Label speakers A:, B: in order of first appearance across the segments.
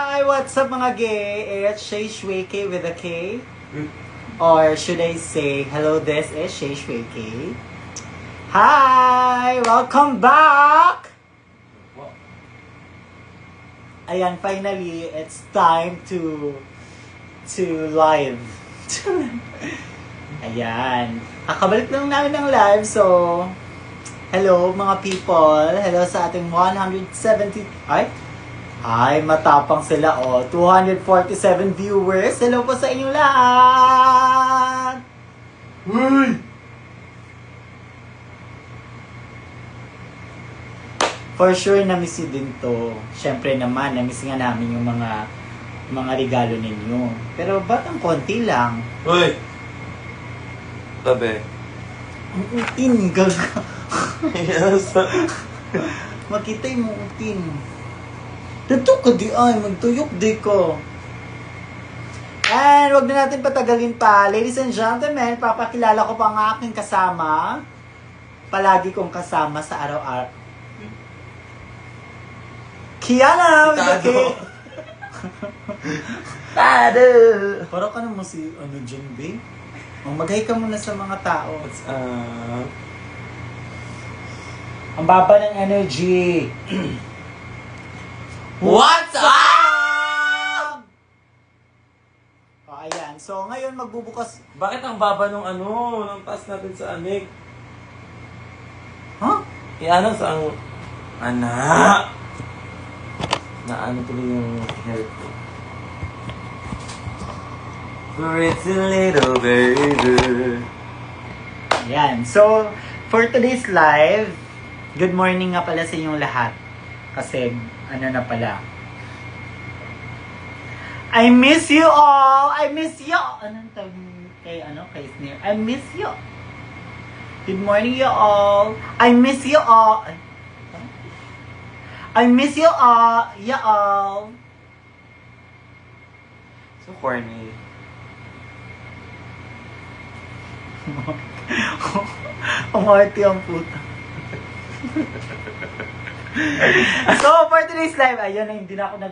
A: Hi! What's up mga gay? It's Shay Shweke with a K. Or should I say, hello, this is Shay Shweke. Hi! Welcome back! Ayan, finally, it's time to live. Ayan. Kakabalik lang namin ng live, so hello mga people. Hello sa ating 170... Ay, matapang sila, 247 viewers. Hello po sa inyong lahat! Uy! For sure, na-miss yun din to. Siyempre naman, na-miss nga namin yung mga regalo ninyo. Pero ba't ang konti lang?
B: Uy! Tabi.
A: Ang utin, gaga.
B: Yes.
A: Makita yung utin. Dito ka di ay, magtuyok di ko. And wag na natin patagalin pa. Ladies and gentlemen, papakilala ko pa ang aking kasama. Palagi kong kasama sa araw-araw. Kiana!
B: Tado.
A: Tado! Parang ka naman si, dyan, babe? Mag-hi ka muna sa mga tao.
B: What's up?
A: Ang baba ng energy.
B: What's up?
A: Ayan. So, ngayon magbubukas...
B: Bakit ang baba nung nung taas natin sa anik?
A: Huh?
B: Iano sa ang... Anak! Naano tuloy yung hair ko. Pretty little baby.
A: Ayan. So, for today's live, good morning nga pala sa inyong lahat. Kasi, na pala. I miss you all! I miss you! Anong tawag kay Sneer? I miss you! Good morning you all! I miss you all! I miss you all! You all!
B: So corny.
A: Ang arty ang puta. So, for today's live, ayun na, hindi na ako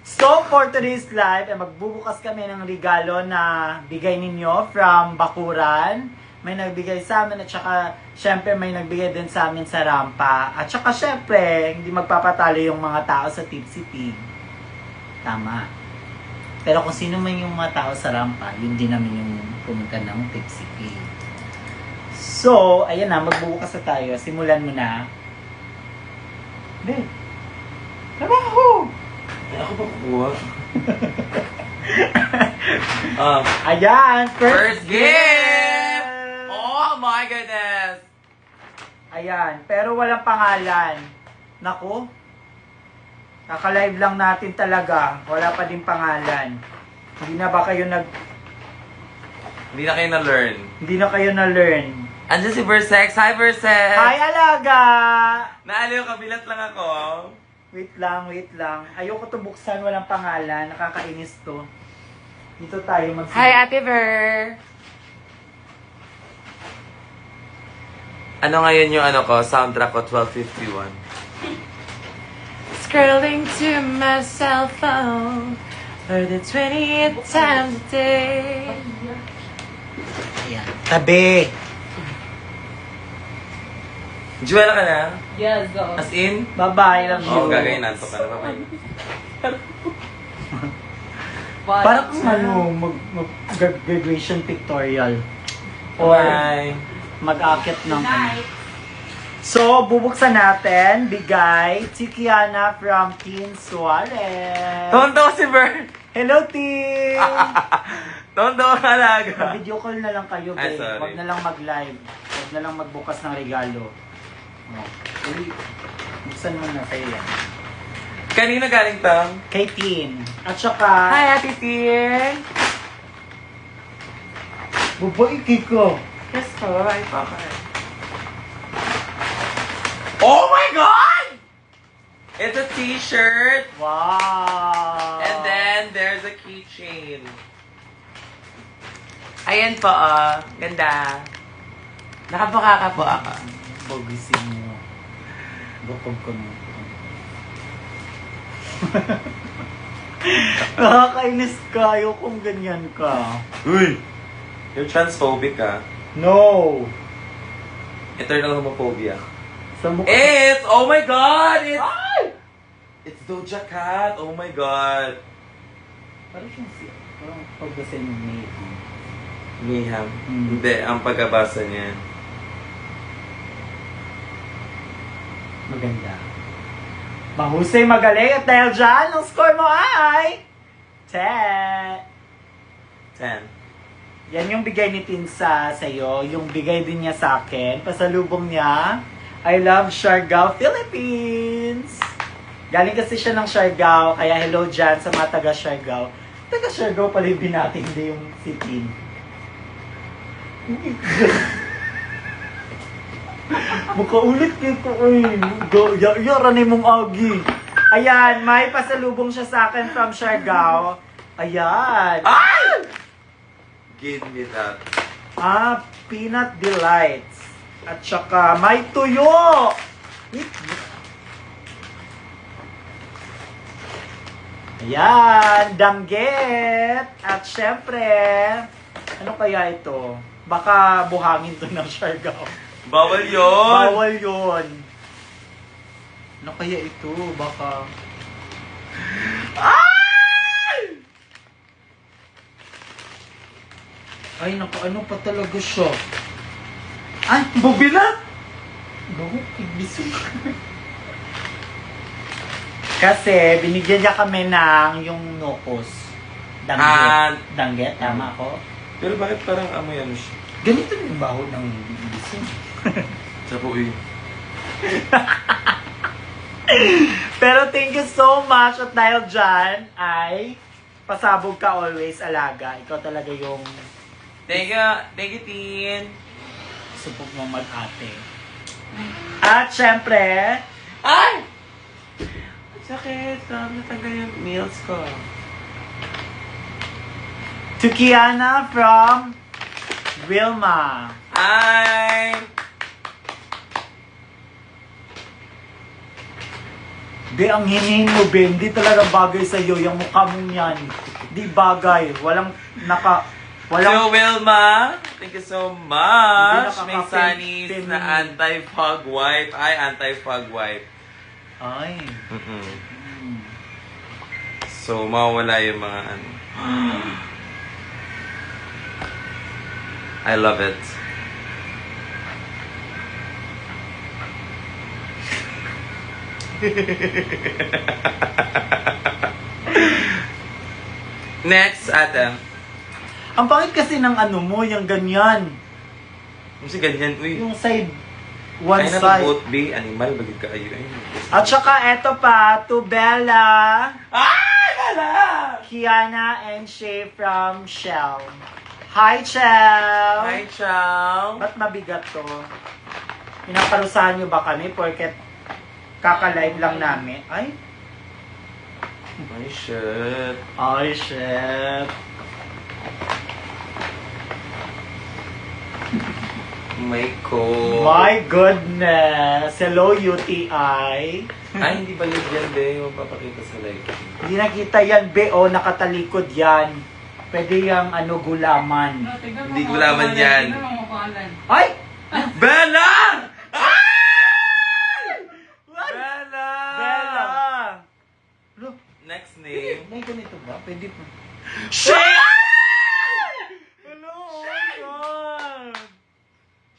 A: So, for today's live, magbubukas kami ng regalo na bigay ninyo from Bakuran. May nagbigay sa amin at saka, syempre, may nagbigay din sa amin sa Rampa. At saka, syempre, hindi magpapatalo yung mga tao sa Tipsy Pig. Tama. Pero kung sino man yung mga tao sa Rampa, yun din namin yung pumunta ng Tipsy Pig. So, ayan na, magbubukas na tayo. Simulan mo na. Babe. Trabaho!
B: Ako ba kukuha?
A: Ayan!
B: First gift! Oh my goodness!
A: Ayan. Pero walang pangalan. Naku. Naka-live lang natin talaga. Wala pa din pangalan. Hindi na ba kayo
B: Hindi na kayo na-learn.
A: Hindi na kayo na-learn.
B: Andiyan si Versex. Hi, Versex!
A: Hi, alaga!
B: Naaliw, kabilat lang ako.
A: Wait lang. Ayoko to buksan, walang pangalan. Nakakainis to. Dito tayo magsimula.
C: Hi, Ate Ver!
B: Ano ngayon yung soundtrack ko, 12:51?
C: Scrolling to my cell phone for the 20th time today.
A: Ayan. Tabi!
B: Juwela ka na?
C: Yes, go.
B: As in?
A: Bye-bye, love you.
B: Oo, gagawin nanto ka na. Bye-bye.
A: Parang mag-graduation pictorial. Or
B: Bye.
A: mag-akit ng So, bubuksan natin. Bigay. Si Kiana from Teen Suarez.
B: Tonto si Bert!
A: Hello, Teen!
B: Tonto ka talaga.
A: Video call na lang kayo,
B: Ay,
A: babe.
B: sorry.
A: Huwag na lang mag-live. Huwag na lang magbukas ng regalo. Uy, buksan mo na kayo yan.
B: Kanina galing to?
A: Kay Teen. At saka,
C: Hi, Ate Tier!
A: babae ko.
C: Yes po, hi po ako.
B: Oh my God! It's a t-shirt.
A: Wow!
B: And then, there's a keychain.
C: Ayan po, ganda. Nakabuka ka po ako.
A: Bagisin mo. Bukog ko na. Nakakainis ka. Ayokong ganyan ka.
B: Uy! You're transphobic ah.
A: No!
B: Eternal homophobia.
A: Sa mukha.
B: It's! Oh my God!
A: Ay!
B: It's Doja Cat! Oh my God!
A: Parang siyang parang pagbasa yung Mayhem.
B: Mayhem.
A: Hmm.
B: Hindi, ang pagkabasa niya.
A: Maganda. Mahusay, magaling. At dahil dyan, ang score mo ay 10.
B: 10.
A: Yan yung bigay ni Tinsa sa'yo. Yung bigay din niya sa akin. Pasalubong niya, I love Siargao, Philippines. Galing kasi siya ng Siargao, kaya hello dyan sa mga taga Siargao. Taga Siargao pala yung binati, hindi yung si Tin. Makaulit nito ay. Yaran mong agi. Ayan, may pasalubong siya sa akin from Siargao. Ayan.
B: Ah! Give me that.
A: Peanut Delights. At saka may tuyo. Ayan, danggit. At syempre, ano kaya ito? Baka buhangin to ng Siargao.
B: Bawal yun!
A: Bawal yun. Ano kaya ito? Baka... Ay, naku, ano pa talaga siya? Ay, bubila! Bago, kibiso. Kasi, binigyan niya kami ng yung nokos. Danggit. Danggit, tama ako?
B: Pero bakit parang amoy ano siya?
A: Ganito yung baho ng biso.
B: Sa puwi.
A: Pero thank you so much at dahil dyan ay pasabog ka always, alaga. Ikaw talaga yung
B: Thank you, Tin.
A: supog mo mag-ate. At syempre,
B: Ay! Sakit. Natanggal yung nails ko.
A: to Kiana from Wilma.
B: Ay!
A: Di, ang hinihin mo, Ben. Di talaga bagay sa'yo. Yung mukha mong yan. Di bagay. Walang
B: To Wilma, thank you so much.
A: Hindi
B: May
A: nakaka-feminine.
B: Sunny's na anti-fog wipe. Ay, anti-fog wipe.
A: Ay.
B: So, mawawala yung mga ano. I love it. Next, ate.
A: Ang pangit kasi ng ano mo, yung ganyan.
B: Kasi ganyan, uy.
A: Yung side, one
B: Ay, na
A: side.
B: both be animal, bagit ka ayo.
A: At saka eto pa, to Bella,
B: Ay, wala!
A: Kiana, and Shay from Shell. Hi, Shell!
B: Hi, Chow.
A: Ba't mabigat to? Pinaparusahan nyo ba kami? Porket kaka-live lang namin. Ay?
B: Ay, shit.
A: Ay, shit.
B: My God.
A: My goodness! Hello, UTI.
B: Ay, hindi ba yan, be? Mapapakita sa live.
A: Hindi nakita yan, be. O, nakatalikod yan. Pwede yung ano, gulaman.
B: Hindi ko laman yan.
A: Ay!
B: Bella!
A: What?
B: Bella!
A: Bella! Look,
B: Next name.
A: may ganito ba? Pwede pa.
B: Shit!
A: Hello, oh my God!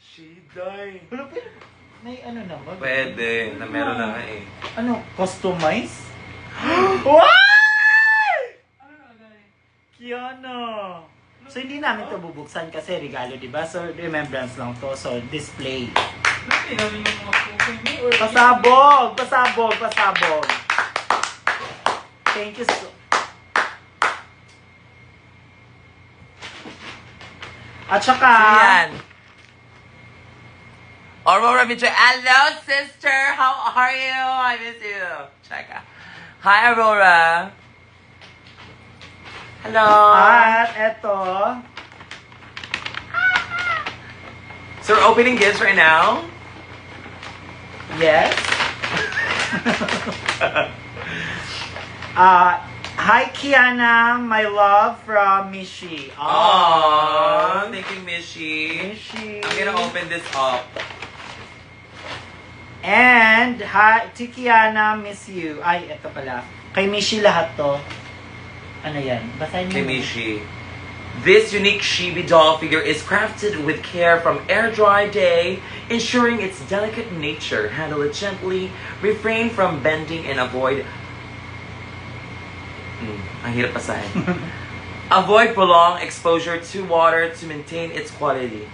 B: She died.
A: Hello, pwede. May ano naman.
B: Pwede, na meron na nga eh.
A: Ano, customize? What? Kiana! So, hindi namin ito bubuksan kasi regalo, di ba? So, remembrance lang to. So, display. Pasabog! Pasabog! Pasabog! Thank you so... At saka...
B: Sino yan? Aurora Mitchell. Hello, sister! How are you? I miss you. Cheka. Hi, Aurora. Hello.
A: At eto...
B: So we're opening gifts right now?
A: Yes. Hi, Kiana, my love from Mishi.
B: Aww, thank you, Mishi.
A: Mishi.
B: I'm gonna open this up.
A: And, hi, to Kiana, miss you. Ay, eto pala. Kay Mishi lahat to. Ano yan? Basahin mo.
B: Kay Mishi. This unique Chibi doll figure is crafted with care from air dry day, ensuring its delicate nature. Handle it gently, refrain from bending and avoid... ang hirap pasahin. Avoid prolonged exposure to water to maintain its quality.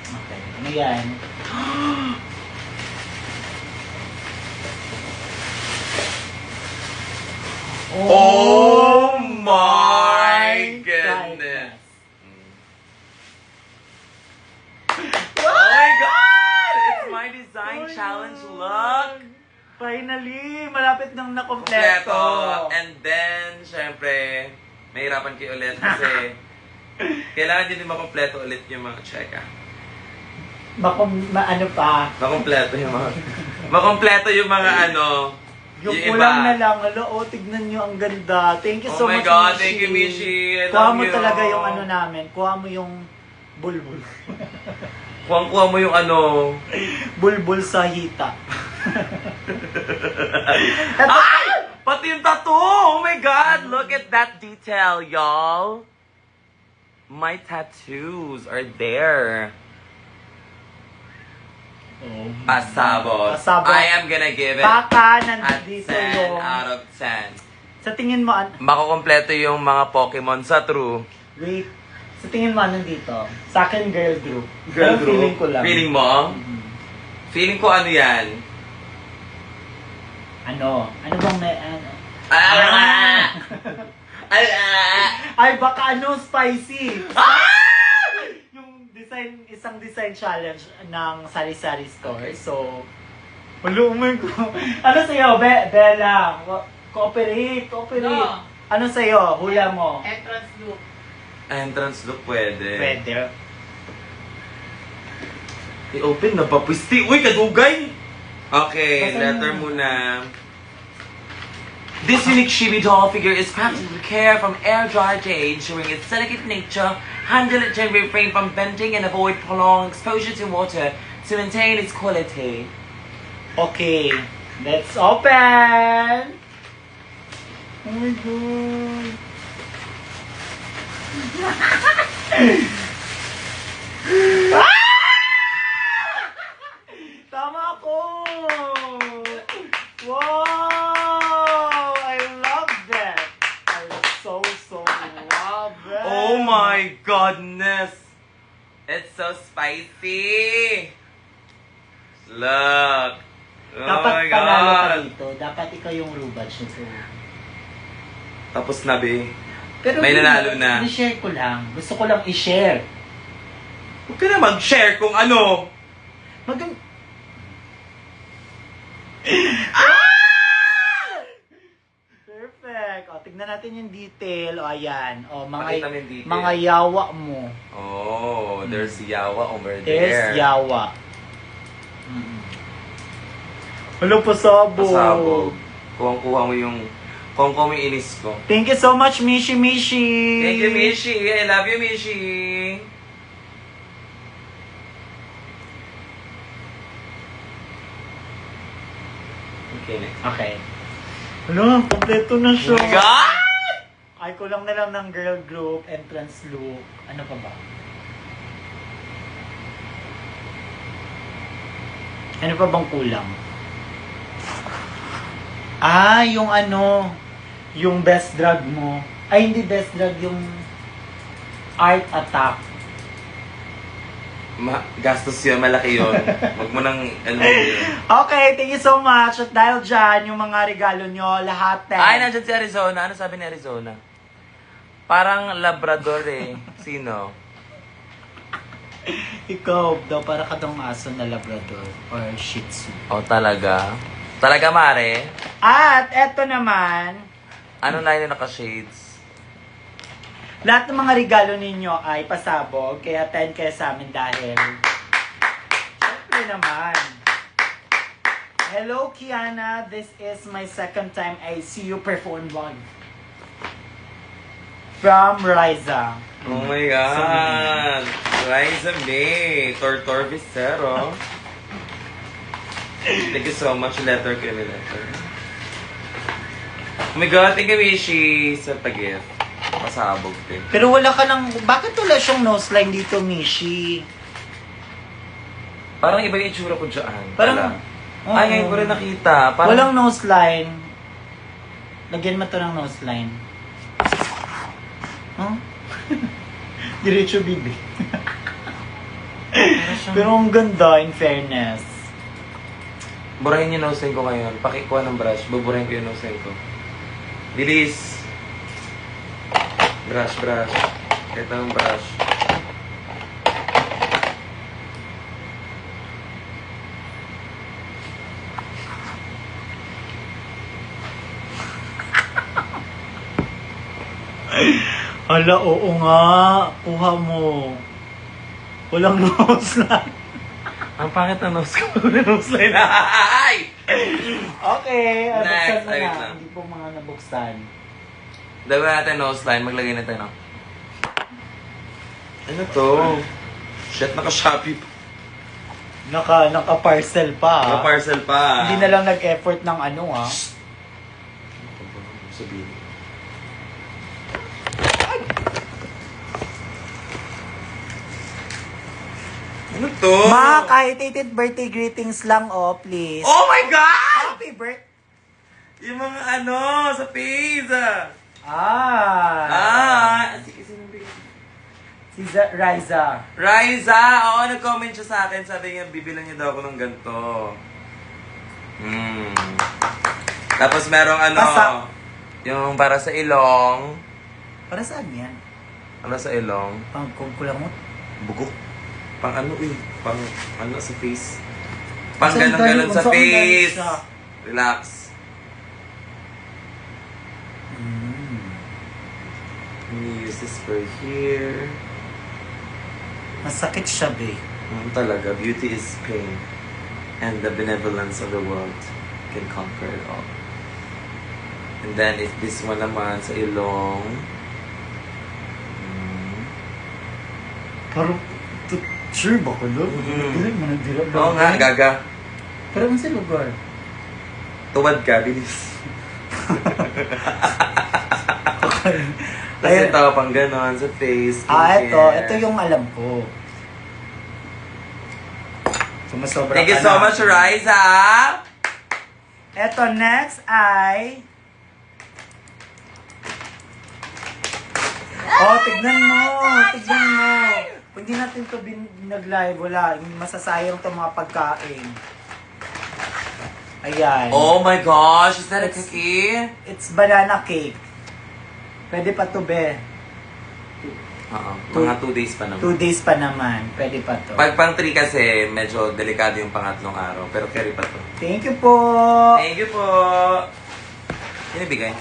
A: Okay, ano yan?
B: Oh my goodness! Oh my god! It's my design challenge look!
A: Finally, malapit nang nakompleto.
B: Kompleto. And then, syempre, mahirapan kayo ulit kasi kailangan din makompleto ulit yung mga cheka.
A: Ano pa?
B: Makompleto yung mga... Makompleto yung mga ano...
A: Yung
B: iba.
A: kulang na lang. Hala, tignan nyo, ang ganda. Thank you so
B: Oh my
A: much,
B: God,
A: Mishi.
B: thank you, Mishi. I
A: Kuha
B: love
A: mo
B: you.
A: talaga yung ano namin. Kuha mo yung bulbul.
B: Kuha mo yung ano...
A: Bulbul sa hita.
B: Ay! Pati yung tattoo! Oh my God! Look at that detail, y'all. My tattoos are there.
A: Oh.
B: Pasabot.
A: Pasabot.
B: I am gonna give it
A: Baka
B: at
A: nandito
B: 10
A: yung...
B: out of 10.
A: Sa tingin mo,
B: Makukompleto yung mga Pokemon sa True.
A: wait. Sa tingin mo, dito? Sa akin, girl group.
B: Girl
A: Pero
B: group.
A: feeling ko lang.
B: Feeling mo?
A: Mhm.
B: Feeling ko ano yan?
A: Ano? Ano bang may... Ano?
B: Ah!
A: Ay, baka ano, spicy. Yung design, isang design challenge ng Sari-Sari Store. So, walo, oh my God. Ano sa'yo, Bella? Cooperate.
C: No.
A: Ano sa'yo? Hula mo.
C: Entrance loop.
B: Entrance look pwede.
A: Pwede.
B: I-open na papisti. Uy, kadugay! Okay,
A: Basta
B: letter
A: mo.
B: muna. This unique Chibi doll figure is crafted with care from air dry day, ensuring its delicate nature. Handle it gently, refrain from bending, and avoid prolonged exposure to water to maintain its quality.
A: Okay. Let's open! Oh my God. Tama ko! Wow! I love that! I so love it!
B: Oh my goodness! It's so spicy! Look! Oh
A: Dapat
B: my
A: panalo ka
B: God!
A: dito. Dapat ikaw yung rubats nito.
B: Tapos na, be.
A: Pero
B: May nanalo na.
A: I-share ko lang. Gusto ko lang i-share.
B: Huwag ka na mag-share kung ano.
A: Maganda. Perfect. O, tignan natin yung detail. O, ayan. O,
B: Pakita mo yung detail.
A: mga yawa mo.
B: Oh, there's yawa over
A: There's
B: there.
A: yawa. Hello, pasabog.
B: Pasabog. Kuha mo yung inis ko.
A: Thank you so much, Mishi Mishi.
B: Thank you, Mishi. I love you, Mishi. Okay, next.
A: Okay. Hello, kompleto na siya.
B: Oh my God!
A: Ay, kulang na lang ng girl group, entrance look. Ano pa ba? Ano pa bang kulang? Ah, yung ano, yung best drug mo. Ay, hindi best drug, yung art attack.
B: Gastos yun, malaki yun. Huwag mo nang, ano yun.
A: Okay, thank you so much. At dahil dyan, yung mga regalo nyo, lahat
B: Ay, nandyan si Arizona. Ano sabi ni Arizona? Parang Labrador eh. Sino?
A: Ikaw daw, para ka daw aso na Labrador or Shih Tzu.
B: Oh, talaga? Talaga, Mare?
A: At eto naman,
B: Ano na yun naka-shades?
A: lahat ng mga regalo ninyo ay pasabog, kaya 10 kayo sa amin dahil syempre naman, Hello, Kiana. This is my second time I see you perform live. From Riza.
B: Oh my God! Liza May, Tortor Vicero. Thank you so much, letter kay letter. Oh my God, thank you, Mishi, sa pag-gift. Pasabog din.
A: Pero wala ka nang... Bakit wala siyang nose line dito, Mishi?
B: Parang iba yung itsura ko dyan.
A: Parang...
B: Wala. Ay, ngayon ko rin nakita. Parang...
A: Walang nose line. Lagyan mo to ng nose line. Huh? Diretso bibi. Pero ang ganda, in fairness.
B: Burahin yung nose line ko ngayon. Pakikuha ng brush. Buburahin ko yung nose line ko. Bilis! Brush, brush. Ito ang brush.
A: Hala, oo nga. Kuha mo. Walang nose line.
B: Ang pangit na nose ko. Nose line. Ay!
A: Okay,
B: Next,
A: buksan mo
B: ayun
A: na.
B: na.
A: Hindi po mga nabuksan.
B: Dagawin natin nose line. Maglagay natin ng... Ano to? Shit, naka-Shopee pa.
A: Naka-parcel pa.
B: Naka-parcel pa.
A: Hindi na lang nag-effort ng ano
B: Sabihin. Ano to?
A: Ma, kahit 18th birthday greetings lang, please.
B: Oh my God!
A: Happy birthday!
B: Yung mga ano, sa pizza. Sige, sinong bigay?
A: Si Riza.
B: Riza! Oo, nag-comment siya sa akin. Sabi niya, bibilan niya daw ako ng ganito. Tapos merong ano,
A: Pasak.
B: yung para sa ilong.
A: Para saan yan?
B: Para sa ilong.
A: Pang kulang mo?
B: Bugok. Pang ano pang ano sa face. Pang
A: Saan
B: ganon-ganon
A: galing?
B: sa
A: Saan galing
B: face.
A: siya?
B: Relax. Let me use this for here.
A: Masakit siya, be.
B: Talaga, beauty is pain. And the benevolence of the world can conquer it all. And then, if this one naman sa ilong.
A: Parang, sure ba ko, lo? Dili mo na dila.
B: Oo nga, gaga.
A: Pero ang sa lugar.
B: Tuwad ka, bilis. Tapos
A: Ayan.
B: ito, pang ganon, sa face, skincare.
A: Ito yung alam ko. Sumasobra
B: Thank you
A: ka
B: so
A: na.
B: much, Riza!
A: Ito, next ay... Tignan mo! Tignan mo! Kung hindi natin ito nag-live, wala. Masasayang ito mga pagkain. Ayan.
B: Oh my gosh, is that a cookie?
A: It's banana cake. Pwede pa to, be.
B: Oo, mga 2 days pa naman.
A: 2 days pa naman. Pwede pa to.
B: Pag pang 3 kasi, medyo delikado yung pangatlong araw. Pero carry pa to.
A: Thank you po!
B: Thank you po! Sinibigay?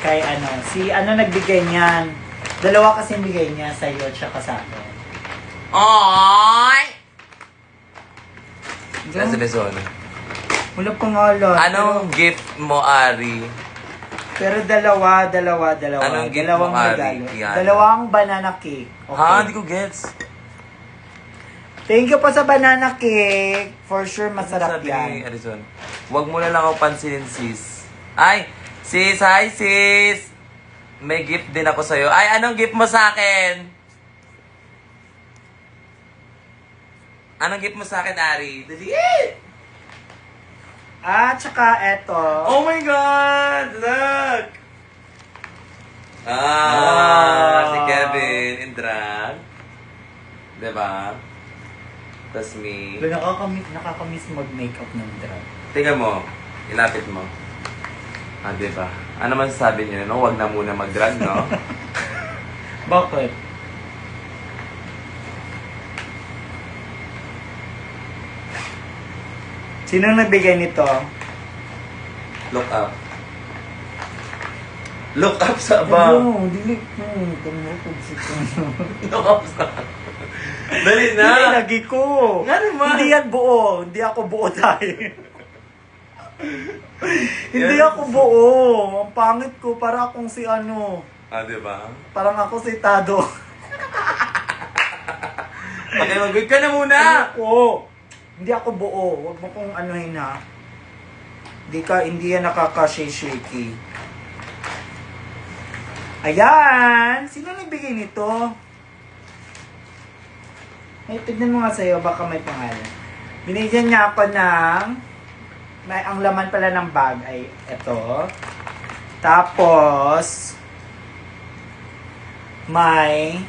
A: Kay si nagbigay niyan. Dalawa kasi bigay niya sa iyo at saka sa akin.
B: Ay! Nasa Luzon.
A: Wala pangalan.
B: Anong gift mo, Ari?
A: Pero dalawa.
B: Anong gift
A: Dalawang
B: mo, Ari?
A: regalo.
B: Yan.
A: Dalawang banana cake. Okay.
B: Ha? Hindi ko gets.
A: Thank you po sa banana cake. For sure, masarap
B: Sabi ni
A: yan.
B: Arizon, huwag mo na lang ako pansinin, sis. Ay! Sis! Hi, sis! May gift din ako sa'yo. Ay, anong gift mo sa akin? Anong gift mo sa akin, Ari? Dali!
A: At saka eto.
B: Oh my God! Look! Si Kevin in drag. Diba? Tapos me.
A: Nakakamiss mag-makeup ng drag.
B: Tingnan mo. Ilapit mo. Diba? Ano man sasabi niyo, no? Huwag na muna mag-drag, no?
A: Bakit? Sino nagbigay nito?
B: Look up. Look up sa above.
A: Dili. Tumutog si
B: Look up sa Dali
A: Hindi,
B: na!
A: lagi ko.
B: Nga naman.
A: Hindi yan buo. Hindi ako buo tayo. Hindi ako buo. Ang pangit ko. Para akong si ano.
B: Ah, diba?
A: Parang ako si Tado.
B: Okay, mag-good ka na muna!
A: Ako. Hindi ako buo. Huwag mo kong anuhin ha. Hindi yan nakaka-shaky. Ayan! Sino nagbigay nito? Ay, tignan mo nga sa'yo, baka may pangalan. Binigyan niya ako ng... ang laman pala ng bag ay ito. Tapos... may...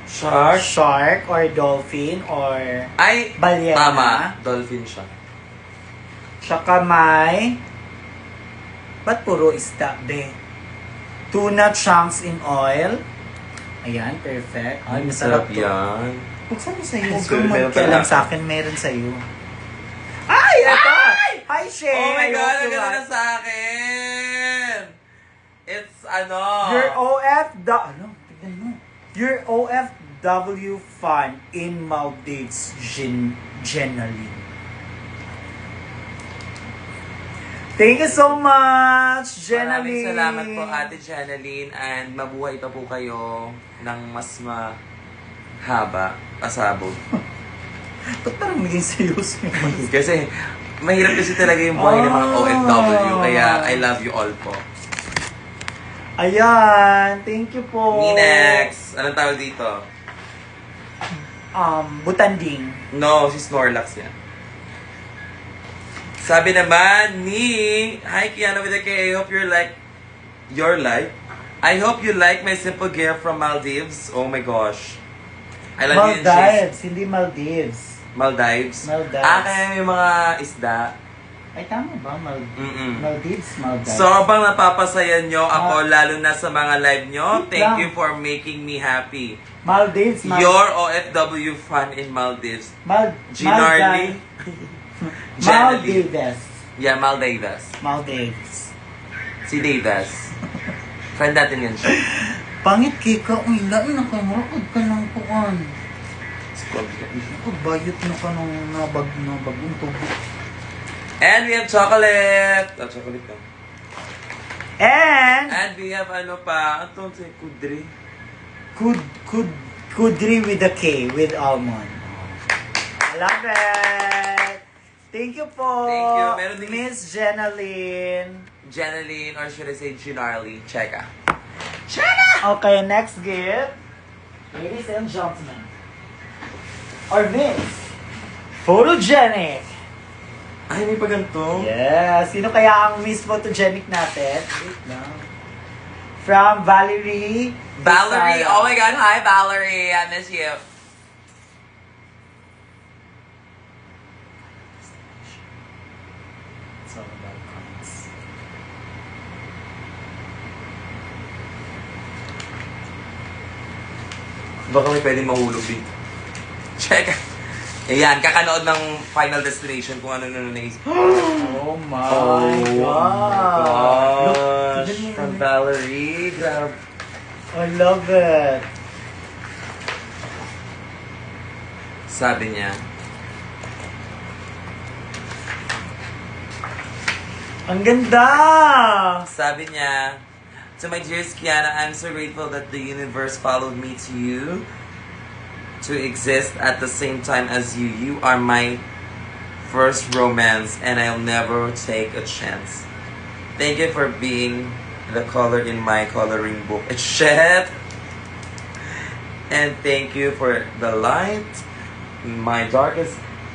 A: Shark or dolphin or...
B: Ay,
A: Balyena.
B: tama. Dolphin siya.
A: Tsaka may... Ba't puro isda, be? Tuna chunks in oil. Ayan, perfect. Ay, masarap to.
B: yan.
A: Buksan mo sa'yo. Huwag
B: Sorry,
A: kang
B: meron
A: magkailan
B: pala.
A: sa akin, meron sa'yo. Ay! Ito! Hi, Shay!
B: Oh my God,
A: I
B: ang
A: hope you
B: ganda na
A: like-
B: sa akin! It's ano...
A: Your Ano? Tignan mo. Your OFW fun in Maldives generally. Thank you so much,
B: Maraming
A: Jenaline.
B: salamat po, Ate Jenaline, and mabuhay pa po kayo ng mas mahaba, pasabog.
A: Ba't parang naging seryoso yung
B: Kasi, mahirap kasi talaga yung buhay ng mga OFW, kaya I love you all po.
A: Ayan, thank you po.
B: Next! Anong tawag dito?
A: Butanding.
B: No, si Snorlax yan. Sabi naman ni... Hi, Kiana with a K. I hope you're like... Your life. I hope you like my simple gift from Maldives. Oh my gosh. I love you in
A: Maldives, hindi Maldives.
B: Maldives.
A: Maldives.
B: Kaya may mga isda.
A: Ay, tama ba?
B: Mm-mm.
A: Maldives.
B: Sobrang napapasaya nyo ako, lalo na sa mga live nyo.
A: Wait
B: Thank
A: lang.
B: you for making me happy.
A: Maldives.
B: Your OFW fun in Maldives. Ginarly.
A: Maldives.
B: Yeah, Maldives.
A: Maldives.
B: Si Davis. Friend natin yan siya.
A: Pangit kika, uy, lain na ka, marakod ka ng kuwan. Bayot na ka ng nabagong tubo.
B: And we have chocolate. Oh, chocolate na.
A: And,
B: And we have ano pa, ito si Kudri.
A: Kudri with a K, with almond. I love it! Thank you po,
B: Thank you. Meron din-
A: Miss Jenaline.
B: Jenaline, or should I say Ginarly? Cheka.
A: Okay, next gift. Ladies and gentlemen. Or Miss. Photogenic.
B: Ay, may pa ganito?
A: Yeah, sino kaya ang Miss Photogenic natin? Wait lang. From Valerie.
B: Valerie,
A: Sarah.
B: oh my God, hi Valerie, I miss you.
A: It's all about comments.
B: Baka may pwedeng mahulog dito. Check. Ayan, kakanood ng Final Destination kung ano naisip.
A: Oh my God. Look,
B: gosh.
A: tignan mo
B: From
A: yun.
B: Valerie, grab.
A: I love it.
B: Sabi niya,
A: Ang ganda!
B: Sabi niya, to my dearest Kiana, I'm so grateful that the universe followed me to you to exist at the same time as you. You are my first romance and I'll never take a chance. Thank you for being the color in my coloring book. Shit! And thank you for the light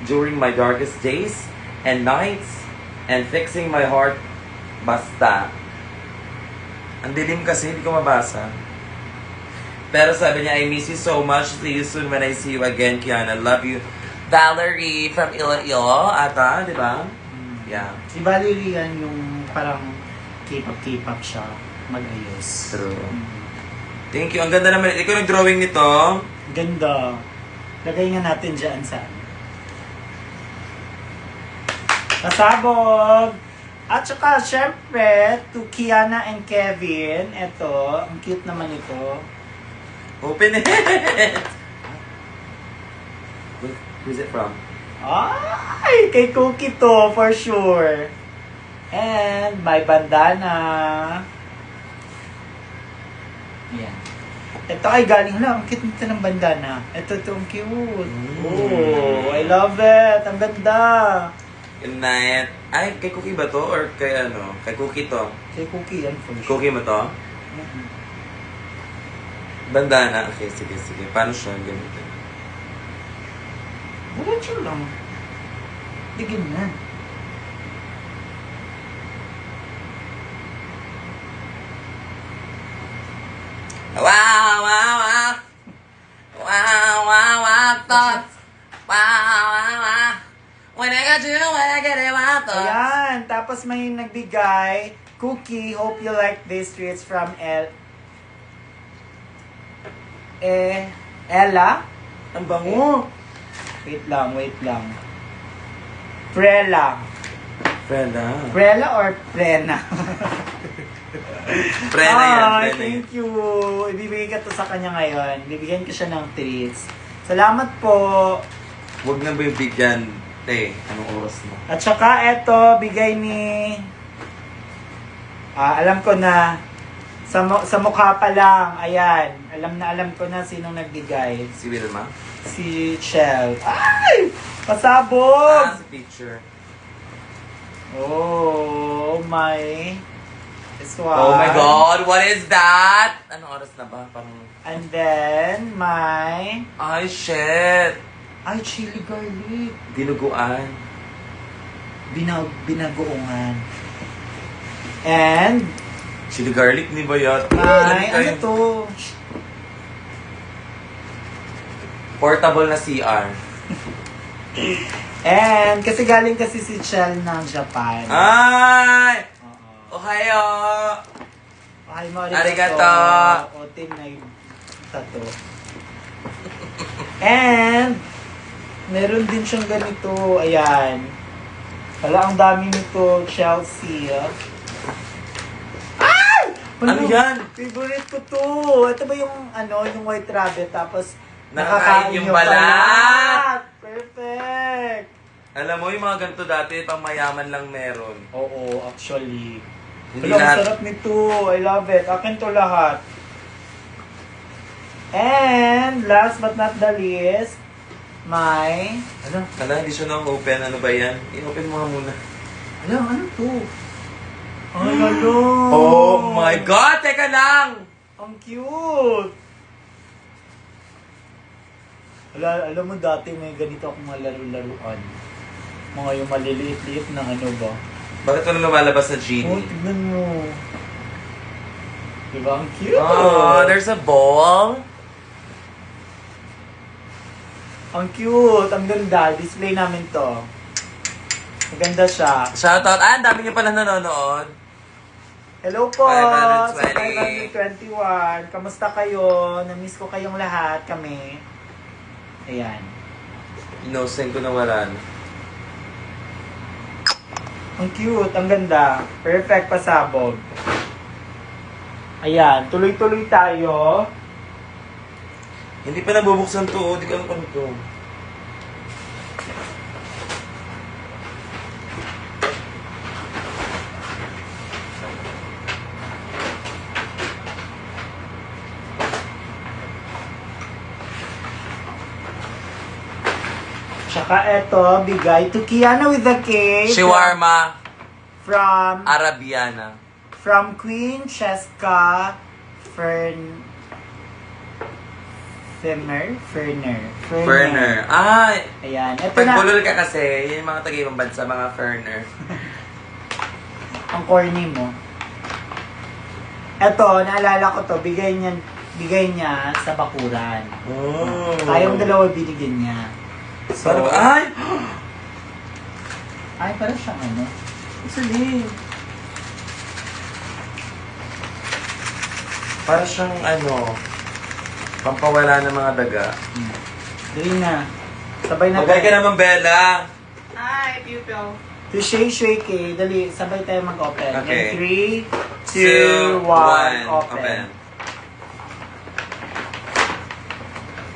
B: during my darkest days and nights and fixing my heart. Basta. Ang dilim kasi, hindi ko mabasa. Pero sabi niya, I miss you so much. See you soon when I see you again, Kiana. Love you. Valerie from Iloilo, ata, di ba? Yeah.
A: Si Valerie yan yung parang K-pop siya mag-ayos.
B: True. Thank you. Ang ganda naman. Ikaw nag-drawing nito.
A: Ganda. Lagay nga natin dyan sa Pasabog! At saka, syempre, to Kiana and Kevin, eto, ang cute naman ito.
B: Open it. Who's it from?
A: Ay, kay Cookie to, for sure. And may bandana. Yan. Ito ay galing lang. Ang cute nito ng bandana. Ito, ang cute. Oh, I love it. Ang ganda.
B: Good night. Ay, kay Cookie ba to? Or kay ano? Kay Cookie to?
A: Kay Cookie yan, for sure.
B: Cookie mo to?
A: Mhm.
B: Bandana. Okay, sige. Paano siya gamitin?
A: Diretso lang. Digin na.
B: Wow, thoughts. Wow. When I got you, when I get it, wow, thoughts.
A: Ayan. Tapos may nagbigay. Cookie, hope you like this treats from Ella.
B: Ang bango.
A: Wait lang. Prela. Prela or Prena?
B: Prena yan,
A: Ay,
B: Prena yan.
A: thank you. Ibibigay ka to sa kanya ngayon. Bibigyan ko siya ng treats. Salamat po.
B: Huwag na ba yung bigyan? Anong oras mo?
A: At saka eto, bigay ni... alam ko na. Sa mukha pa lang. Ayan. Alam ko na sinong nagbigay.
B: Si Wilma?
A: Si Chel. Ay! Pasabog!
B: Sa picture.
A: Oh my. This one.
B: Oh my God, what is that? Anong oras na ba? Parang...
A: And then, my...
B: Ay, shit!
A: Ay, chili garlic.
B: Dinuguan.
A: Binagoongan. And,
B: Chili garlic ni ba yan?
A: my... Ano to?
B: Portable na CR.
A: And, kasi galing kasi si Chel ng Japan.
B: Ay!
A: Oo.
B: Ohayo!
A: Ay, mo
B: Arigato.
A: O, tinay. Tato. And, meron din siyang ganito. Ayan. Wala, ang dami nito. Chelsea. Ay!
B: Ano yan?
A: Favorite ko to. Ito ba yung, yung white rabbit, tapos
B: Nakakain yung balat.
A: Perfect.
B: Alam mo, yung mga ganito dati, pang mayaman lang meron.
A: Oo, actually.
B: Hindi
A: Wala,
B: lahat.
A: ang sarap nito. I love it. Akin to lahat. And, last but not the least, my...
B: Hala, hindi siya na-open. Ano ba yan? I-open mo nga muna.
A: ano to? Ay, ano?
B: Oh my God! Teka lang!
A: Ang cute! Alam mo dati may ganito akong mga laro-laruan. Mga yung maliliit-liit na ba?
B: Bakit wala lumalabas sa Genie?
A: Oh, tignan mo. Diba? Ang cute!
B: Oh, there's a ball.
A: Ang cute! Ang ganda. Display namin to. Maganda siya.
B: Shoutout. Ang dami niyo pala nanonood.
A: Hello po!
B: 520.
A: Sa 521. Kamusta kayo? Namiss ko kayong lahat. Kami. Ayan.
B: Inoseng ko na wala na.
A: Ang cute. Ang ganda. Perfect pasabog. Ayan. Tuloy-tuloy tayo.
B: Hindi pa nabubuksan to. Hindi ko alam kung to.
A: Tsaka eto, bigay to Kiana with the K.
B: Shawarma
A: From
B: Arabiana.
A: Queen Cheska Ferner.
B: Ay!
A: Ayan. Ito
B: Pag
A: na.
B: bulol ka kasi, yung mga taga-ibang bansa, mga Ferner.
A: Ang corny mo. Eto, naalala ko to. Bigay niya sa bakuran.
B: Oh.
A: Tayong dalawa binigyan niya. So,
B: Paano ba? Ay!
A: ay, parang siyang ano.
B: Sabihin. Para siyang pampawala ng mga daga.
A: Dali na. Sabay na
B: Magay ka naman, Bella.
C: Hi, pupil.
A: To shake eh. Dali, sabay tayo mag-open.
B: Okay.
A: 3, 2, 1, open.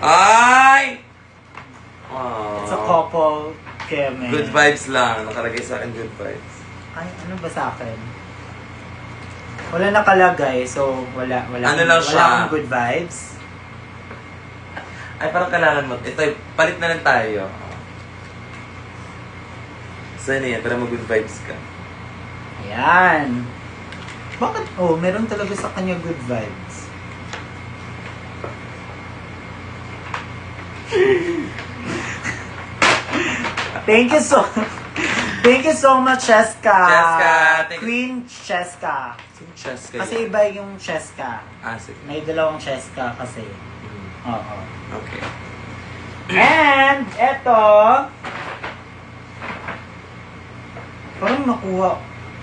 B: Ay!
A: It's a couple keme.
B: Good vibes lang. Nakalagay sa akin good vibes.
A: Ay, ano ba sa akin? Wala nakalagay, so wala
B: Ano lang siya?
A: Wala akong good vibes.
B: Ay, parang kailangan mo. Ito, palit na lang tayo. Saan yan? Para mag-good vibes ka.
A: Ayan. Bakit? Oh, meron talaga sa kanya good vibes. Thank you so much, Cheska.
B: Cheska, thank you.
A: Queen Cheska.
B: Sino chess kayo?
A: Kasi iba yung Cheska.
B: Ah, sige.
A: May dalawang Cheska kasi. Oo.
B: Okay.
A: And, eto. Parang nakuha.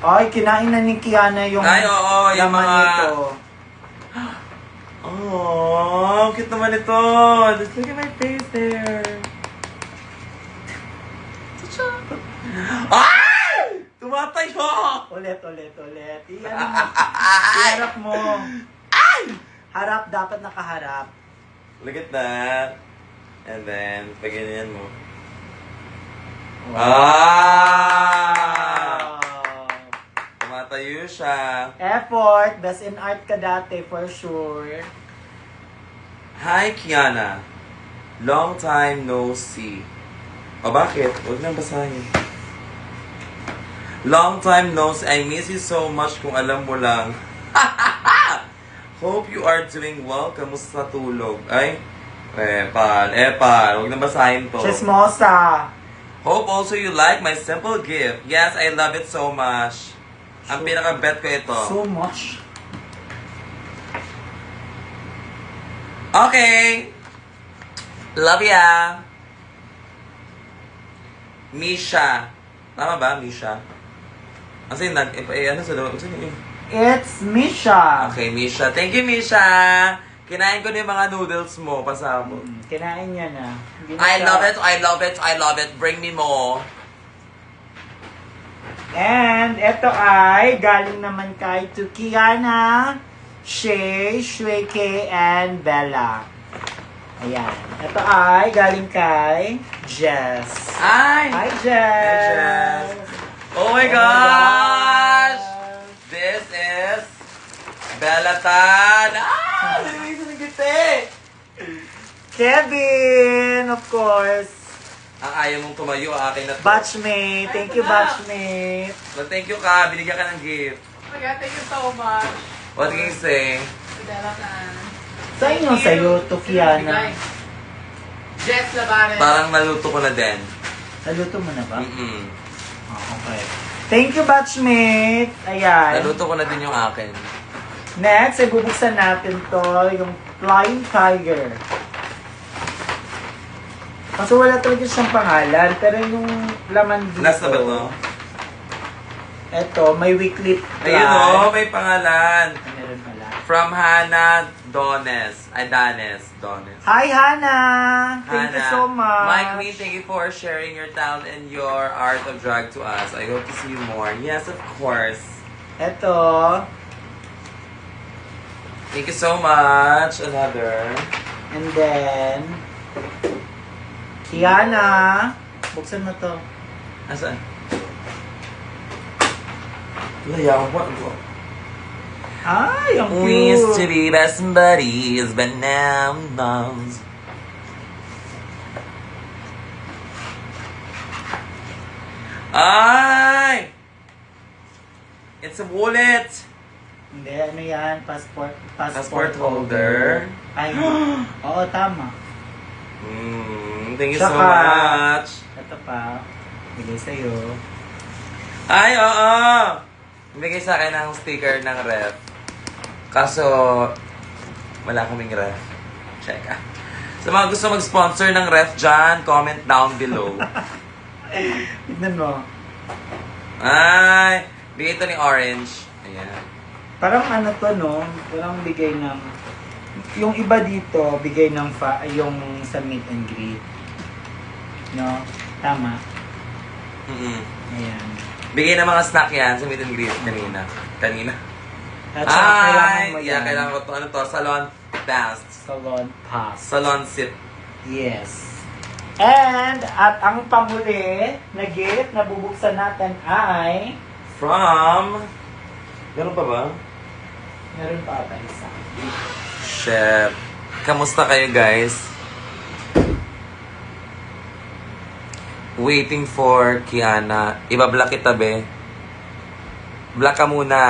A: Ay, kinain na ni Kiana yung
B: Ay, oo, yung
A: laman
B: mga-
A: nito.
B: Oh, cute naman ito. Just look at my face there. Ay! Tumatayo!
A: Ulit. Iharap mo. Harap, dapat nakaharap.
B: Look at that. And then, paganyan mo.
A: Wow.
B: Ah! Tumatayo siya.
A: Effort. Best in art ka dati, for sure.
B: Hi, Kiana. Long time no see. O bakit? Huwag nang basahin. Long time no see. I miss you so much kung alam mo lang. Hope you are doing well. Kamusta tulog? Ay, Epal. Huwag nang basahin to.
A: Chismosa.
B: Hope also you like my simple gift. Yes, I love it so much. Ang pinaka-bet ko ito.
A: So much.
B: Okay. Love ya. Misha. Tama ba, Misha? Ano yung ano sa loob? Saan yun?
A: It's Misha.
B: Okay, Misha. Thank you, Misha. Kinain ko na yung mga noodles mo. Pasabog.
A: Kinain niya na. Hindi na
B: I
A: siya-
B: love it. Bring me more.
A: And ito ay galing naman kay to Kiana, Shay, Shweke, and Bella. Ayan. Ito ay galing kay Jess.
B: Ay!
A: Hi, Jess!
B: Jess. Oh my
A: Oh my
B: gosh!
A: gosh.
B: This is Belatan. Ah! Nagawin sa nagkite!
A: Kevin, of course.
B: Ang ayaw mong tumayo, akin na to.
A: Batchmate. Thank you, batchmate.
B: Well, thank you ka. Binigyan ka ng gift.
C: Oh my God, thank you so much.
B: What can you say?
C: Belatan.
A: Sa inyo, sa'yo, to Kiana.
C: Jess Labares.
B: Parang naluto ko na din.
A: Naluto mo na ba?
B: Mm-mm.
A: Oh, okay. Thank you, batchmate. Ayan.
B: Naluto ko na din yung akin.
A: Next, ay bubuksan natin to, yung Flying Tiger. Kaso wala talaga siyang pangalan, pero yung laman dito.
B: Last na ba to?
A: Eto, may weekly plan.
B: Ayun o, may pangalan.
A: Meron pala.
B: From Hannah Dones. Ay, Danes. Dones.
A: Hi, Hannah! Thank you so much.
B: My queen, thank you for sharing your talent and your art of drag to us. I hope to see you more. Yes, of course.
A: Eto,
B: Thank you so much. Another.
A: and then, Kiana. Buksan mo to.
B: Asan? Layaw po.
A: Ay, ang
B: We used to
A: cute.
B: be best buddies, but now loves. Ay! It's a wallet.
A: Hindi, ano yan?
B: Passport holder.
A: Ay, oo, tama.
B: Thank you so
A: Tsaka,
B: much.
A: Ito pa, bigay sa'yo.
B: Ay, oo! Bigay sa akin ng sticker ng ref. Kaso, wala kaming ref. Check ah. Sa mga gusto mag-sponsor ng ref dyan, comment down below.
A: Tignan mo.
B: Ay! Bigay ito ni Orange. Ayan.
A: Parang ano to, no? Parang bigay ng... Yung iba dito, bigay ng yung sa meet and greet. No? Tama. Ayan.
B: Bigay ng mga snack yan sa meet and greet kanina.
A: At saka kailangan mo
B: Yeah,
A: yan.
B: kailangan ko to. Ano to? Salon Pass.
A: Salon pass.
B: Salon Sit.
A: Yes. And, at ang panghuli na gift na bubuksan natin ay...
B: From... Ganun pa ba?
A: Meron pa ata isa.
B: Chef. Kamusta kayo, guys? Waiting for Kiana. Ibablock kita, be. Block ka muna.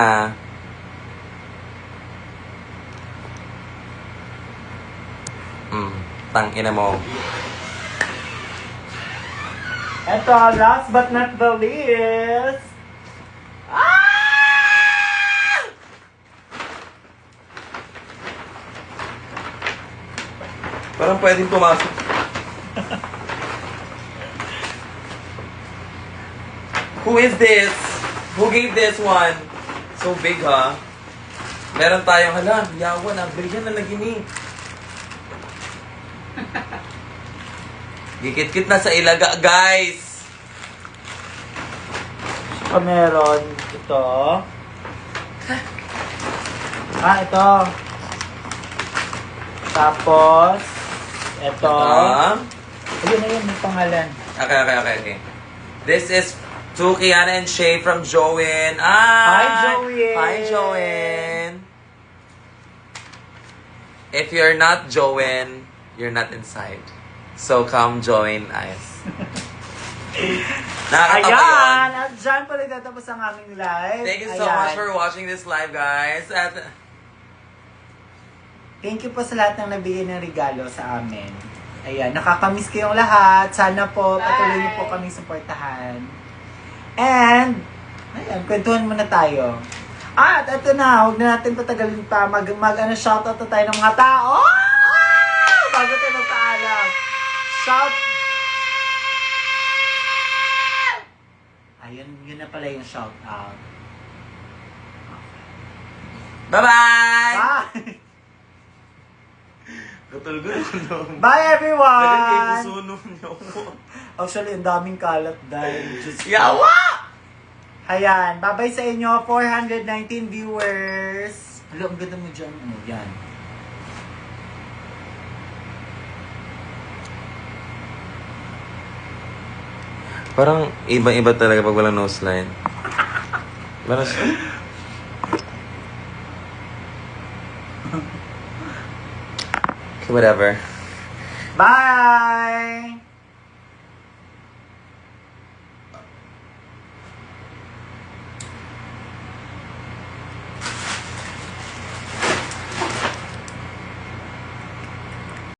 B: Tangina mo.
A: Ito, last but not the least.
B: Parang pwedeng pumasok. Who is this? Who gave this one? So big, ha? Meron tayong, hala, yawan, ang brilliant na lagi ni. Gikit-kit na sa ilaga, guys!
A: So, meron ito. Ito. Tapos, ito. Ayun, may pangalan.
B: Okay. This is to Kiana and Shay from Joanne.
A: Hi, Joanne!
B: Hi, Joanne! If you're not Joanne, you're not inside. So come join us. Nakakatawa yun.
A: Ayan! At dyan pala tatapos ang aming live.
B: Thank you so much for watching this live, guys. At
A: thank you po sa lahat ng nabigay ng regalo sa amin. Ayan, nakakamiss kayong lahat. Sana po, patuloy niyo po kaming suportahan. And, ayan, kwentuhan muna tayo. At ito na, huwag na natin patagalin pa. Shoutout na tayo ng mga tao. Bago tayo magpaalam. Ayun, yun na pala yung shoutout.
B: bye-bye!
A: Bye!
B: Katulog.
A: Bye everyone!
B: Dahil kayo susunod niyo.
A: Actually, ang daming kalat dahil just...
B: Yawa!
A: Ayan, bye-bye sa inyo, 419 viewers. Hello, ang ganda mo dyan. Ano, yan.
B: Parang iba-iba talaga pag walang nose line. Parang okay, whatever.